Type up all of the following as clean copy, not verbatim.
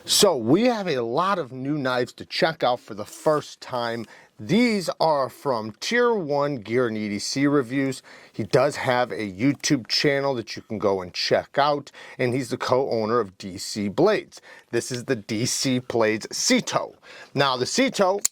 So we have a lot of new knives to check out for the first time. These are from Tier 1 Gear and EDC Reviews. He does have a YouTube channel that you can go and check out, and he's the co-owner of DC Blades. This is the DC Blades CETO. Now the CETO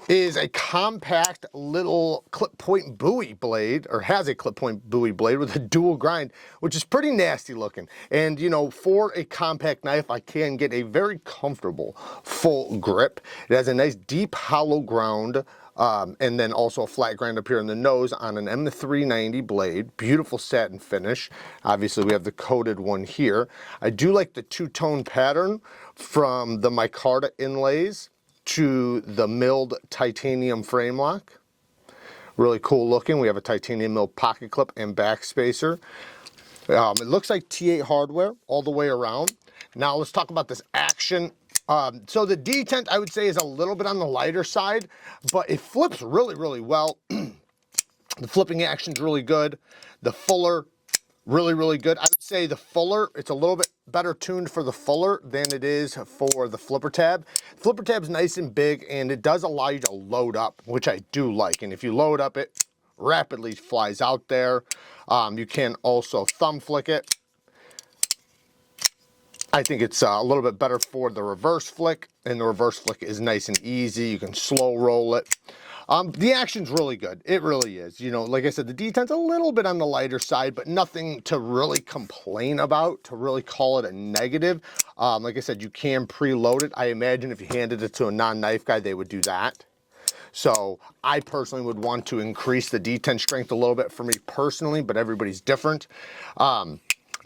is a compact little clip point Bowie blade, or has a clip point Bowie blade with a dual grind, which is pretty nasty looking. And you know, for a compact knife, I can get a very comfortable full grip. It has a nice deep hollow ground, and then also a flat grind up here in the nose on an M390 blade. Beautiful satin finish. Obviously we have the coated one here. I do like the two-tone pattern from the micarta inlays to the milled titanium frame lock. Really cool looking. We have a titanium milled pocket clip and back spacer. It looks like T8 hardware all the way around. Now let's talk about this action. So the detent, I would say, is a little bit on the lighter side, but it flips really, really well. The flipping action's really good. The fuller, really, really good. I would say the fuller, it's a little bit better tuned for the fuller than it is for the flipper tab. Flipper tab's nice and big, and it does allow you to load up, which I do like. And if you load up, it rapidly flies out there. You can also thumb flick it. I think it's a little bit better for the reverse flick, and the reverse flick is nice and easy. You can slow roll it. The action's really good. It really is. You know, like I said, the detent's a little bit on the lighter side, but nothing to really complain about, to really call it a negative. Like I said, you can preload it. I imagine if you handed it to a non-knife guy, they would do that. So I personally would want to increase the detent strength a little bit for me personally, but everybody's different.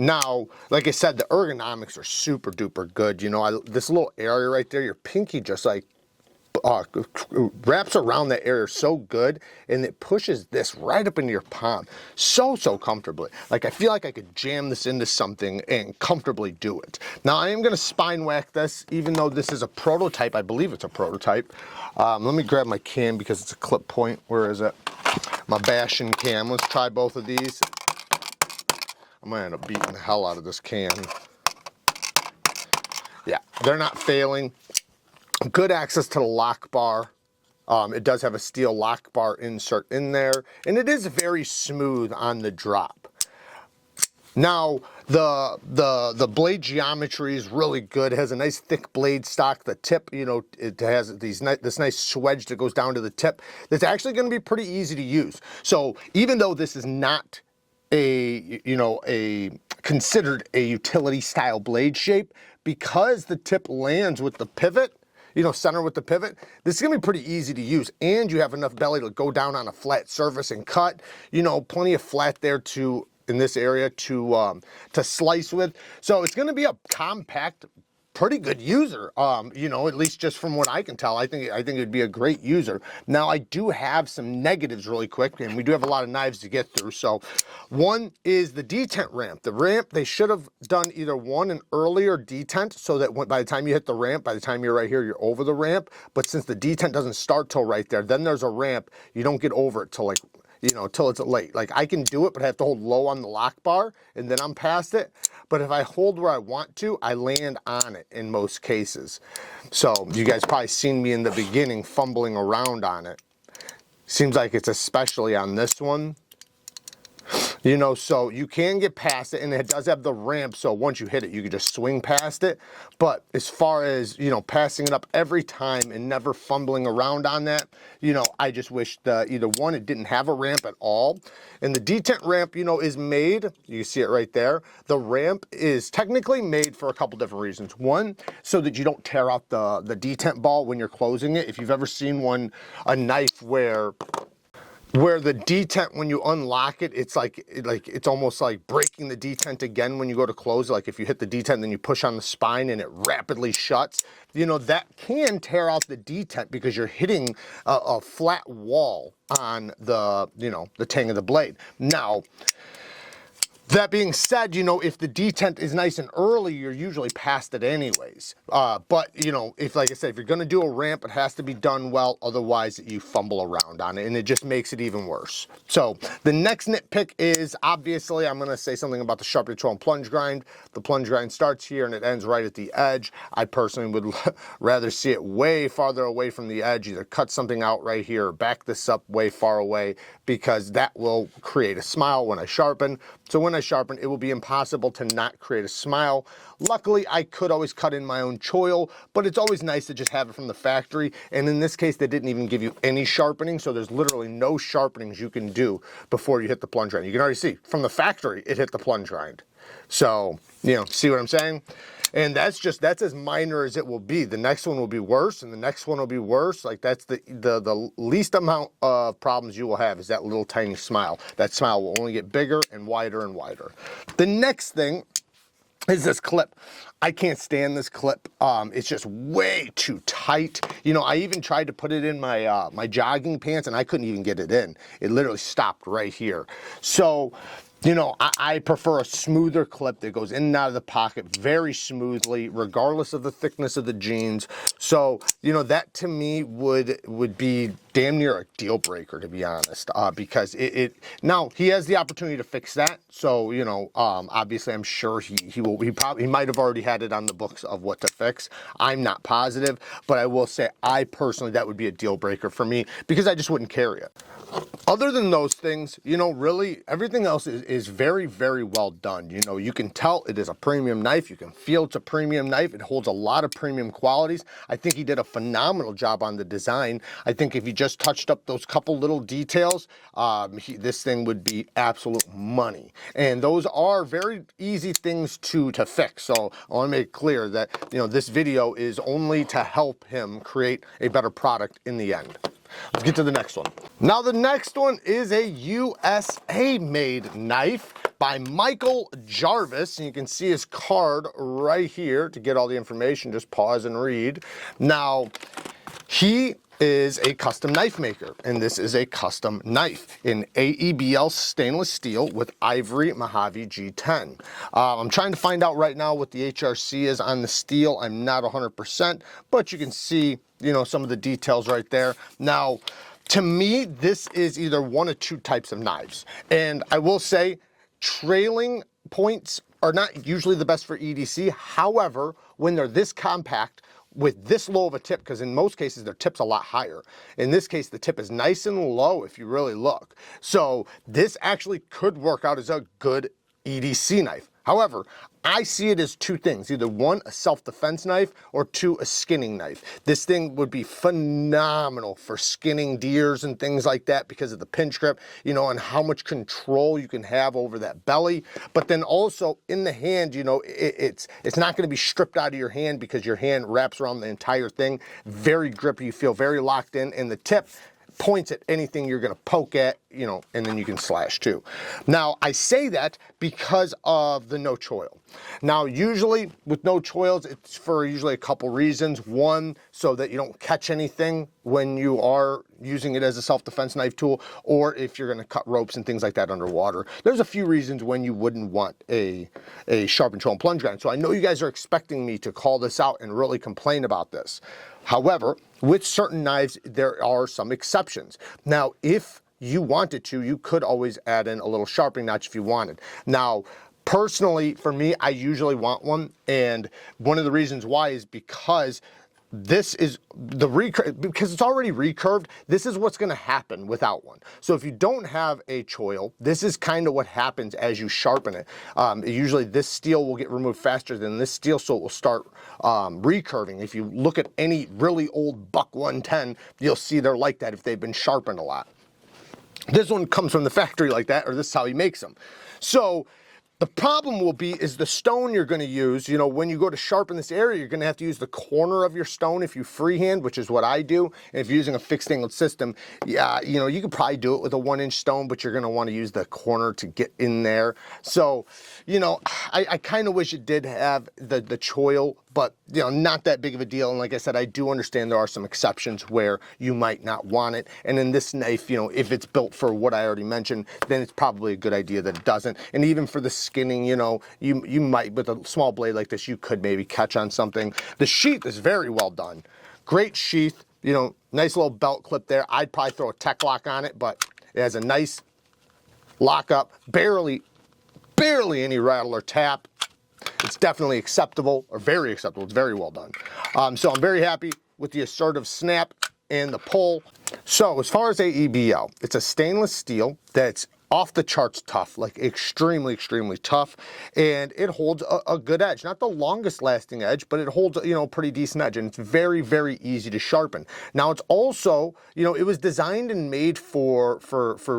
Now, like I said, the ergonomics are super duper good. You know, this little area right there, your pinky just like wraps around that area so good, and it pushes this right up into your palm so comfortably. Like, I feel like I could jam this into something and comfortably do it. Now I am going to spine whack this, even though this is a prototype. I believe it's a prototype. Let me grab my cam because it's a clip point. Where is it? My bashing cam. Let's try both of these. I'm gonna end up beating the hell out of this can. Yeah, they're not failing. Good access to the lock bar. It does have a steel lock bar insert in there, and it is very smooth on the drop. Now, the blade geometry is really good. It has a nice thick blade stock. The tip, you know, it has this nice swedge that goes down to the tip. That's actually going to be pretty easy to use. So even though this is not considered a utility style blade shape, because the tip lands with the pivot, you know, center with the pivot, this is gonna be pretty easy to use, and you have enough belly to go down on a flat surface and cut. You know, plenty of flat there to in this area to slice with. So it's gonna be a compact, pretty good user. You know, at least just from what I can tell, I think it'd be a great user. Now I do have some negatives really quick, and we do have a lot of knives to get through. So one is the detent ramp. The ramp, they should have done either an earlier detent, so that by the time you hit the ramp, by the time you're right here, you're over the ramp. But since the detent doesn't start till right there, then there's a ramp, you don't get over it till like, you know, till it's late. Like, I can do it, but I have to hold low on the lock bar, and then I'm past it. But if I hold where I want to, I land on it in most cases. So you guys probably seen me in the beginning fumbling around on it. Seems like it's especially on this one. You know, so you can get past it, and it does have the ramp, so once you hit it, you can just swing past it. But as far as, you know, passing it up every time and never fumbling around on that, you know, I just wish either one, it didn't have a ramp at all. And the detent ramp, you know, is made, you see it right there. The ramp is technically made for a couple different reasons. One, so that you don't tear out the detent ball when you're closing it. If you've ever seen a knife where the detent, when you unlock it, it's like it's almost like breaking the detent again when you go to close it. Like if you hit the detent, then you push on the spine and it rapidly shuts. You know, that can tear out the detent because you're hitting a flat wall on the, you know, the tang of the blade. Now, That being said, you know, if the detent is nice and early, you're usually past it anyways. But, you know, if, like I said, if you're going to do a ramp, it has to be done well. Otherwise, you fumble around on it, and it just makes it even worse. So the next nitpick is, obviously, I'm going to say something about the sharpening tool and plunge grind. The plunge grind starts here, and it ends right at the edge. I personally would rather see it way farther away from the edge. Either cut something out right here or back this up way far away, because that will create a smile when I sharpen. So when I sharpen, it will be impossible to not create a smile. Luckily, I could always cut in my own choil, but it's always nice to just have it from the factory. And in this case, they didn't even give you any sharpening, so there's literally no sharpenings you can do before you hit the plunge grind. You can already see from the factory, it hit the plunge grind. So, you know, see what I'm saying? And that's as minor as it will be. The next one will be worse, and the next one will be worse. Like, that's the least amount of problems you will have is that little tiny smile. That smile will only get bigger and wider and wider. The next thing is this clip. I can't stand this clip. It's just way too tight. You know, I even tried to put it in my my jogging pants, and I couldn't even get it in. It literally stopped right here. So, you know, I prefer a smoother clip that goes in and out of the pocket very smoothly, regardless of the thickness of the jeans. So, you know, that to me would be damn near a deal breaker, to be honest, because now he has the opportunity to fix that. So, you know, obviously I'm sure he might have already had it on the books of what to fix. I'm not positive, but I will say I personally, that would be a deal breaker for me because I just wouldn't carry it. Other than those things, you know, really everything else is very, very well done. You know, you can tell it is a premium knife. You can feel it's a premium knife. It holds a lot of premium qualities. I think he did a phenomenal job on the design. I think if he just touched up those couple little details, this thing would be absolute money. And those are very easy things to fix. So I want to make it clear that, you know, this video is only to help him create a better product in the end. Let's get to the next one. Now the next one is a USA made knife by Michael Jarvis, and you can see his card right here. To get all the information, just pause and read. Now, he is a custom knife maker, and this is a custom knife in AEBL stainless steel with ivory Mojave G10. I'm trying to find out right now what the HRC is on the steel. I'm not 100%, but you can see, you know, some of the details right there. Now, to me, this is either one of two types of knives, and I will say trailing points are not usually the best for EDC. However, when they're this compact with this low of a tip, because in most cases their tip's a lot higher. In this case, the tip is nice and low if you really look. So this actually could work out as a good EDC knife. However, I see it as two things, either one, a self-defense knife, or two, a skinning knife. This thing would be phenomenal for skinning deers and things like that because of the pinch grip, you know, and how much control you can have over that belly. But then also in the hand, you know, it's not going to be stripped out of your hand because your hand wraps around the entire thing. Very grippy, you feel very locked in, and the tip points at anything you're going to poke at, you know, and then you can slash too. Now, I say that because of the no choil. Now, usually with no choils, it's for usually a couple reasons. One, so that you don't catch anything when you are using it as a self-defense knife tool, or if you're going to cut ropes and things like that underwater. There's a few reasons when you wouldn't want a sharpened choil and plunge grind. So I know you guys are expecting me to call this out and really complain about this. However, with certain knives, there are some exceptions. Now, if you wanted to, you could always add in a little sharpening notch if you wanted. Now, personally, for me, I usually want one, and one of the reasons why is because this is because it's already recurved. This is what's going to happen without one. So if you don't have a choil, this is kind of what happens as you sharpen it. Usually this steel will get removed faster than this steel, so it will start recurving. If you look at any really old Buck 110, you'll see they're like that if they've been sharpened a lot. This one comes from the factory like that, or this is how he makes them. So the problem will be is the stone you're going to use. You know, when you go to sharpen this area, you're going to have to use the corner of your stone if you freehand, which is what I do. And if you're using a fixed angled system, yeah, you know, you could probably do it with a 1-inch stone, but you're going to want to use the corner to get in there. So, you know, I kind of wish it did have the choil, but you know, not that big of a deal. And like I said, I do understand there are some exceptions where you might not want it. And in this knife, you know, if it's built for what I already mentioned, then it's probably a good idea that it doesn't. And even for the skinning, you know, you might, with a small blade like this, you could maybe catch on something. The sheath is very well done. Great sheath, you know, nice little belt clip there. I'd probably throw a tech lock on it, but it has a nice lock up, barely any rattle or tap. It's definitely acceptable, or very acceptable. It's very well done. So I'm very happy with the assertive snap and the pull. So as far as AEBL, it's a stainless steel that's off the charts tough, like extremely tough, and it holds a good edge. Not the longest lasting edge, but it holds, you know, a pretty decent edge, and it's very easy to sharpen. Now it's also, you know, it was designed and made for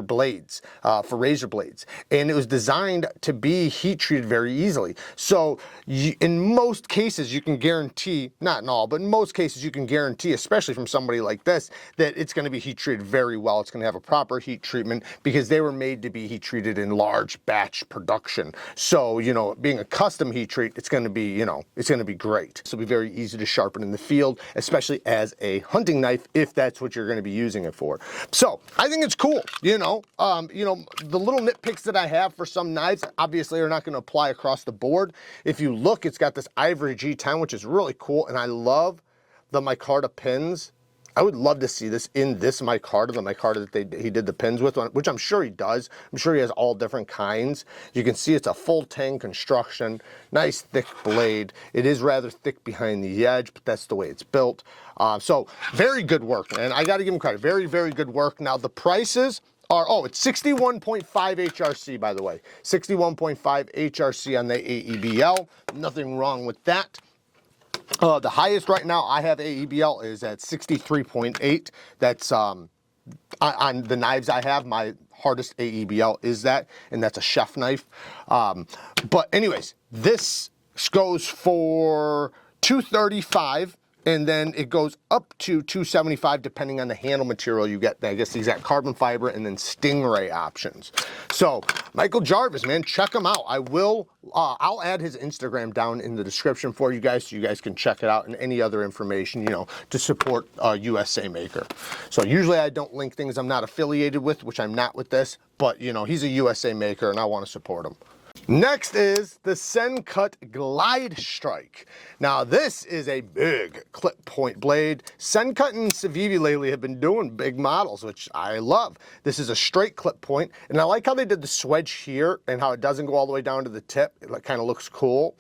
blades, for razor blades, and it was designed to be heat treated very easily. So in most cases you can guarantee, not in all, but in most cases you can guarantee, especially from somebody like this, that it's going to be heat treated very well. It's going to have a proper heat treatment because they were made to be heat treated in large batch production. So, you know, being a custom heat treat, it's going to be, you know, it's going to be great. So it'll be very easy to sharpen in the field, especially as a hunting knife, if that's what you're going to be using it for. So I think it's cool. You know, the little nitpicks that I have for some knives obviously are not going to apply across the board. If you look, it's got this ivory G10, which is really cool, and I love the micarta pins. I would love to see this in this micarta, the micarta that he did the pins with, which I'm sure he does. I'm sure he has all different kinds. You can see it's a full tang construction, nice thick blade. It is rather thick behind the edge, but that's the way it's built. So very good work, man. I got to give him credit. Very good work. Now the prices are, oh, it's 61.5 HRC, by the way. 61.5 HRC on the AEBL. Nothing wrong with that. The highest right now I have AEBL is at 63.8. That's on the knives I have, my hardest AEBL is that, and that's a chef knife. But anyways, this goes for $235, and then it goes up to $275 depending on the handle material you get. I guess these got carbon fiber and then Stingray options. So Michael Jarvis, man, check him out. I'll add his Instagram down in the description for you guys so you guys can check it out, and any other information, you know, to support a USA maker. So usually I don't link things I'm not affiliated with, which I'm not with this, but you know, he's a USA maker and I want to support him. Next is the Sencut Glide Strike. Now this is a big clip point blade. Sencut and Civivi lately have been doing big models, which I love. This is a straight clip point, and I like how they did the swedge here and how it doesn't go all the way down to the tip. It kind of looks cool.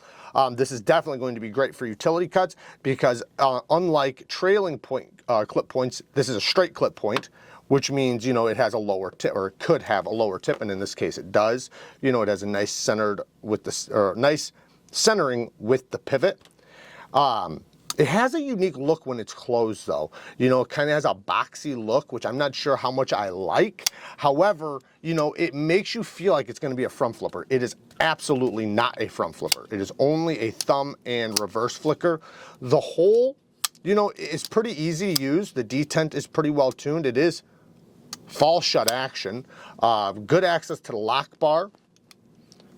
This is definitely going to be great for utility cuts because unlike trailing point clip points, this is a straight clip point, which means, you know, it has a lower tip, or it could have a lower tip, and in this case it does. You know, it has a nice centered with the, or nice centering with the pivot. It has a unique look when it's closed though. You know, it kind of has a boxy look, which I'm not sure how much I like. However, you know, it makes you feel like it's going to be a front flipper. It is absolutely not a front flipper. It is only a thumb and reverse flicker. The hole, you know, is pretty easy to use. The detent is pretty well tuned. It is fall shut action, good access to the lock bar,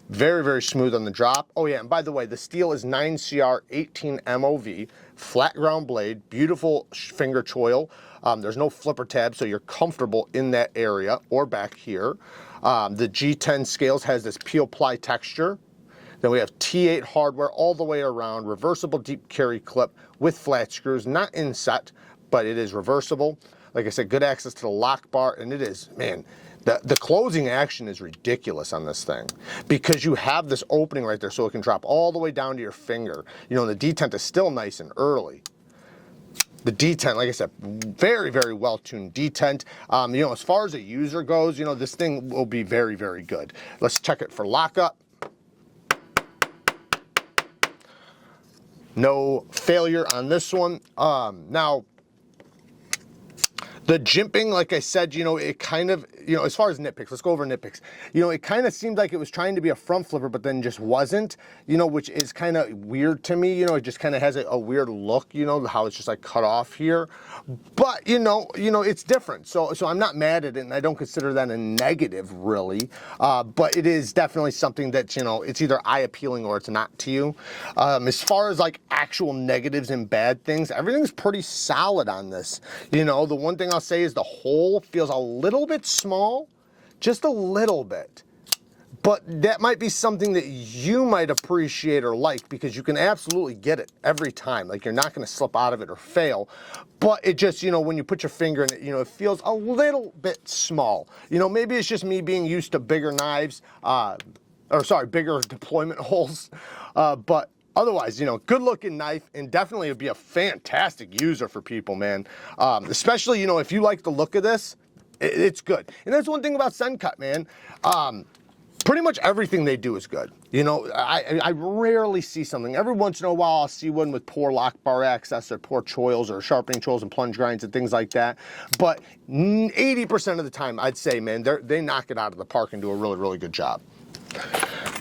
very smooth on the drop. Oh yeah, and by the way, the steel is 9CR 18 MOV, flat ground blade, beautiful finger choil. There's no flipper tab, so you're comfortable in that area or back here. The G10 scales has this peel ply texture. Then we have T8 hardware all the way around, reversible deep carry clip with flat screws, not inset, but it is reversible. Like I said, good access to the lock bar, and it is, man, the closing action is ridiculous on this thing because you have this opening right there so it can drop all the way down to your finger. You know, the detent is still nice and early. The detent, like I said, very well tuned detent. You know, as far as a user goes, you know, this thing will be very good. Let's check it for lockup. No failure on this one. Now, The jimping, like I said, you know, it kind of, you know, as far as nitpicks, let's go over nitpicks. You know, it kind of seemed like it was trying to be a front flipper, but then just wasn't, you know, which is kind of weird to me. You know, it just kind of has a weird look, you know, how it's just like cut off here. But, you know, it's different. So I'm not mad at it, and I don't consider that a negative, really. But it is definitely something that, you know, it's either eye appealing or it's not to you. As far as like actual negatives and bad things, everything's pretty solid on this. You know, the one thing I'll say is the hole feels a little bit small, just a little bit. But that might be something that you might appreciate or like, because you can absolutely get it every time. Like, you're not going to slip out of it or fail. But it just, you know, when you put your finger in it, you know, it feels a little bit small. You know, maybe it's just me being used to bigger knives, bigger deployment holes. But otherwise, you know, good looking knife, and definitely would be a fantastic user for people, man. Especially, you know, if you like the look of this, it's good. And that's one thing about Sencut, man. Pretty much everything they do is good. You know, I rarely see something. Every once in a while, I'll see one with poor lock bar access or poor choils or sharpening choils and plunge grinds and things like that. But 80% of the time, I'd say, man, they knock it out of the park and do a really, really good job.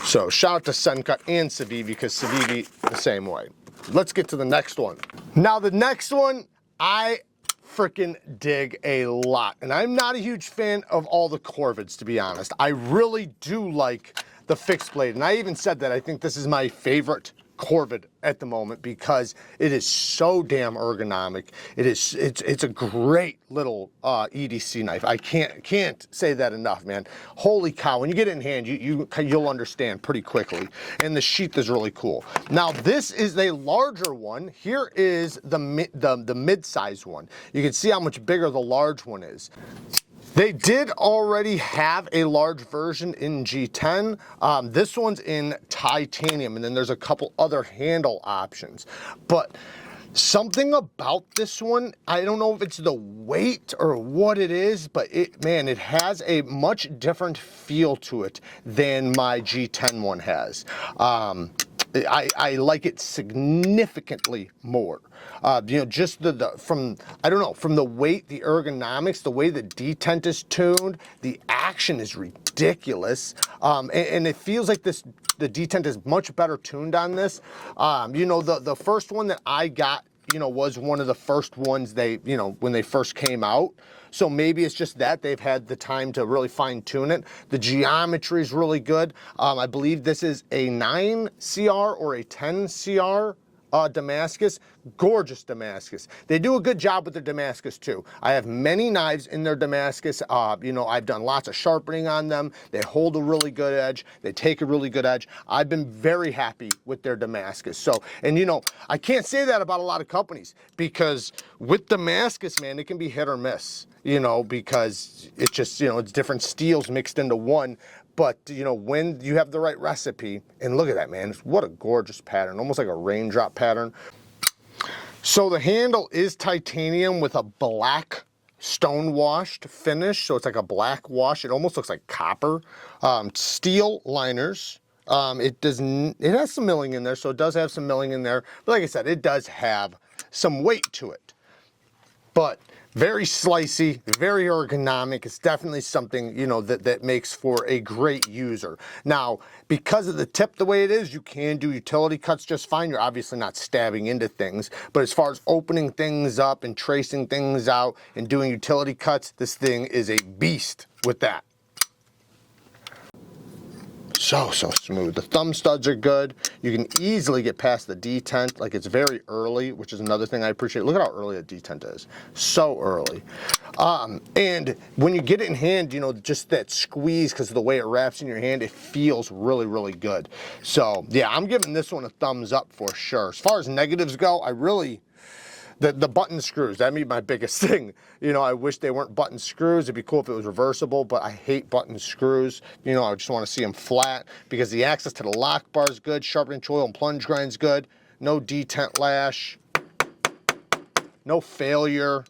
So shout out to Sencut and Civivi, because Civivi the same way. Let's get to the next one. Now the next one, I freaking dig a lot, and I'm not a huge fan of all the KORVIDs, to be honest. I really do like the fixed blade, and I even said that I think this is my favorite KORVID at the moment, because it is so damn ergonomic. It's a great little EDC knife. I can't say that enough, man. Holy cow, when you get it in hand, you'll understand pretty quickly. And the sheath is really cool. Now this is a larger one. Here is the mid-size one. You can see how much bigger the large one is. They did already have a large version in G10. This one's in titanium, and then there's a couple other handle options. But something about this one, I don't know if it's the weight or what it is, but man, it has a much different feel to it than my G10 one has. I like it significantly more. You know, just from the weight, the ergonomics, the way the detent is tuned, the action is ridiculous. And it feels like the detent is much better tuned on this. You know, the first one that I got, you know, was one of the first ones you know, when they first came out. So maybe it's just that they've had the time to really fine tune it. The geometry is really good. I believe this is a 9 CR or a 10 CR Damascus. Gorgeous Damascus. They do a good job with their Damascus too. I have many knives in their Damascus. You know, I've done lots of sharpening on them. They hold a really good edge. They take a really good edge. I've been very happy with their Damascus. So, and you know, I can't say that about a lot of companies, because with Damascus, man, it can be hit or miss, you know, because it's just, you know, it's different steels mixed into one. But, you know, when you have the right recipe, and look at that, man, what a gorgeous pattern, almost like a raindrop pattern. So the handle is titanium with a black stone washed finish. So it's like a black wash. It almost looks like copper. Steel liners. It has some milling in there, so it does have some milling in there. But like I said, it does have some weight to it. But very slicey, very ergonomic. It's definitely something, you know, that makes for a great user. Now, because of the tip the way it is, you can do utility cuts just fine. You're obviously not stabbing into things, but as far as opening things up and tracing things out and doing utility cuts, this thing is a beast with that. So smooth. The thumb studs are good. You can easily get past the detent. Like, it's very early, which is another thing I appreciate. Look at how early the detent is. So early. And when you get it in hand, you know, just that squeeze, because of the way it wraps in your hand, it feels really, really good. So yeah, I'm giving this one a thumbs up for sure. As far as negatives go, I really, the button screws, that'd be my biggest thing. You know, I wish they weren't button screws. It'd be cool if it was reversible, but I hate button screws. You know, I just want to see them flat, because the access to the lock bar is good, sharpening choil and plunge grind's good, no detent lash, no failure.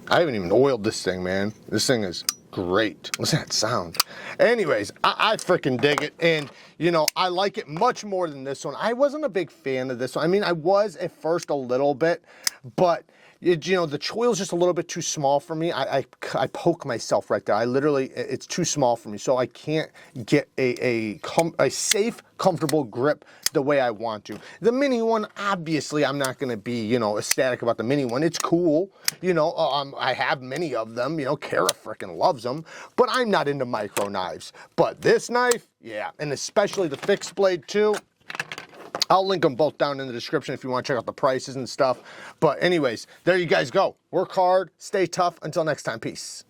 I haven't even oiled this thing, man. This thing is great. Listen to that sound. Anyways, I freaking dig it. And, you know, I like it much more than this one. I wasn't a big fan of this one. I mean, I was at first a little bit, but you know, the choil's just a little bit too small for me. I poke myself right there. I literally, it's too small for me, so I can't get a safe, comfortable grip the way I want to. The mini one, obviously, I'm not gonna be, you know, ecstatic about the mini one. It's cool, you know, I have many of them, you know, Kara frickin' loves them, but I'm not into micro knives. But this knife, yeah, and especially the fixed blade too. I'll link them both down in the description if you want to check out the prices and stuff. But anyways, there you guys go. Work hard, stay tough. Until next time, peace.